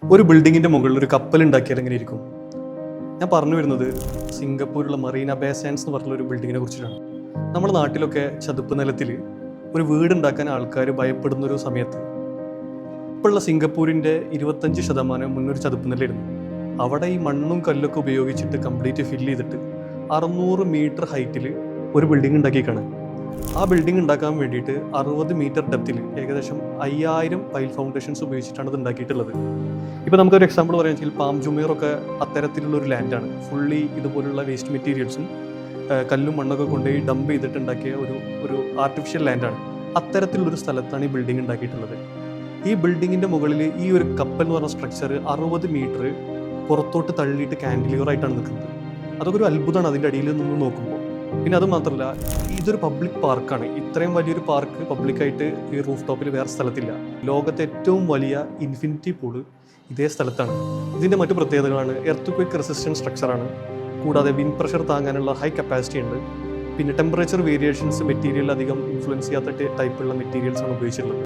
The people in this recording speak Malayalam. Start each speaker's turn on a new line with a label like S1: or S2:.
S1: ഒരു ബിൽഡിങ്ങിൻ്റെ മുകളിൽ ഒരു കപ്പൽ ഉണ്ടാക്കിയാൽ എങ്ങനെ ഇരിക്കും? ഞാൻ പറഞ്ഞു വരുന്നത് സിംഗപ്പൂരിലുള്ള മറീന ബേ സാൻഡ്സ് എന്ന് പറഞ്ഞുള്ള ഒരു ബിൽഡിങ്ങിനെ കുറിച്ചിട്ടാണ്. നമ്മുടെ നാട്ടിലൊക്കെ ചതുപ്പ് നിലത്തിൽ ഒരു വീടുണ്ടാക്കാൻ ആൾക്കാർ ഭയപ്പെടുന്ന ഒരു സമയത്ത് ഇപ്പോഴുള്ള സിംഗപ്പൂരിൻ്റെ 25% മുന്നൊരു ചതുപ്പ് നിലയായിരുന്നു. അവിടെ ഈ മണ്ണും കല്ലൊക്കെ ഉപയോഗിച്ചിട്ട് കംപ്ലീറ്റ് ഫില്ല് ചെയ്തിട്ട് 600 മീറ്റർ ഹൈറ്റിൽ ഒരു ബിൽഡിംഗ് ഉണ്ടാക്കിയേക്കാണ്. ആ ബിൽഡിംഗ് ഉണ്ടാക്കാൻ വേണ്ടിയിട്ട് 60 മീറ്റർ ഡെപ്തിൽ ഏകദേശം 5000 പൈൽ ഫൗണ്ടേഷൻസ് ഉപയോഗിച്ചിട്ടാണ് ഇത് ഉണ്ടാക്കിയിട്ടുള്ളത്. ഇപ്പോൾ നമുക്കൊരു എക്സാമ്പിൾ പറയുകയാണെങ്കിൽ പാം ജുമേറൊക്കെ അത്തരത്തിലുള്ള ഒരു ലാൻഡാണ്. ഫുള്ളി ഇതുപോലുള്ള വേസ്റ്റ് മെറ്റീരിയൽസും കല്ലും മണ്ണൊക്കെ കൊണ്ടുപോയി ഡംപ് ചെയ്തിട്ട് ഉണ്ടാക്കിയ ഒരു ആർട്ടിഫിഷ്യൽ ലാൻഡാണ്. അത്തരത്തിലുള്ളൊരു സ്ഥലത്താണ് ഈ ബിൽഡിംഗ് ഉണ്ടാക്കിയിട്ടുള്ളത്. ഈ ബിൽഡിങ്ങിൻ്റെ മുകളിൽ ഈ ഒരു കപ്പൽ എന്ന് പറഞ്ഞ സ്ട്രക്ചർ 60 മീറ്റർ പുറത്തോട്ട് തള്ളിയിട്ട് കാൻഡിലിവറായിട്ടാണ് നിൽക്കുന്നത്. അതൊക്കെ ഒരു അത്ഭുതമാണ് അതിൻ്റെ അടിയിൽ നിന്ന് നോക്കുമ്പോൾ. പിന്നെ അത് മാത്രമല്ല, ഇതൊരു പബ്ലിക് പാർക്കാണ്. ഇത്രയും വലിയൊരു പാർക്ക് പബ്ലിക്കായിട്ട് ഈ റൂഫ് ടോപ്പിൽ വേറെ സ്ഥലത്തില്ല. ലോകത്തെ ഏറ്റവും വലിയ ഇൻഫിനിറ്റി പൂള് ഇതേ സ്ഥലത്താണ്. ഇതിൻ്റെ മറ്റു പ്രത്യേകതകളാണ് എർത്ത് റെസിസ്റ്റൻസ് സ്ട്രക്ചറാണ്. കൂടാതെ വിൻഡ് പ്രഷർ താങ്ങാനുള്ള ഹൈ കപ്പാസിറ്റി ഉണ്ട്. പിന്നെ ടെമ്പറേച്ചർ വേരിയേഷൻസ് മെറ്റീരിയൽ അധികം ഇൻഫ്ലുവൻസ് ചെയ്യാത്ത ടൈപ്പുള്ള മെറ്റീരിയൽസാണ് ഉപയോഗിച്ചിട്ടുള്ളത്.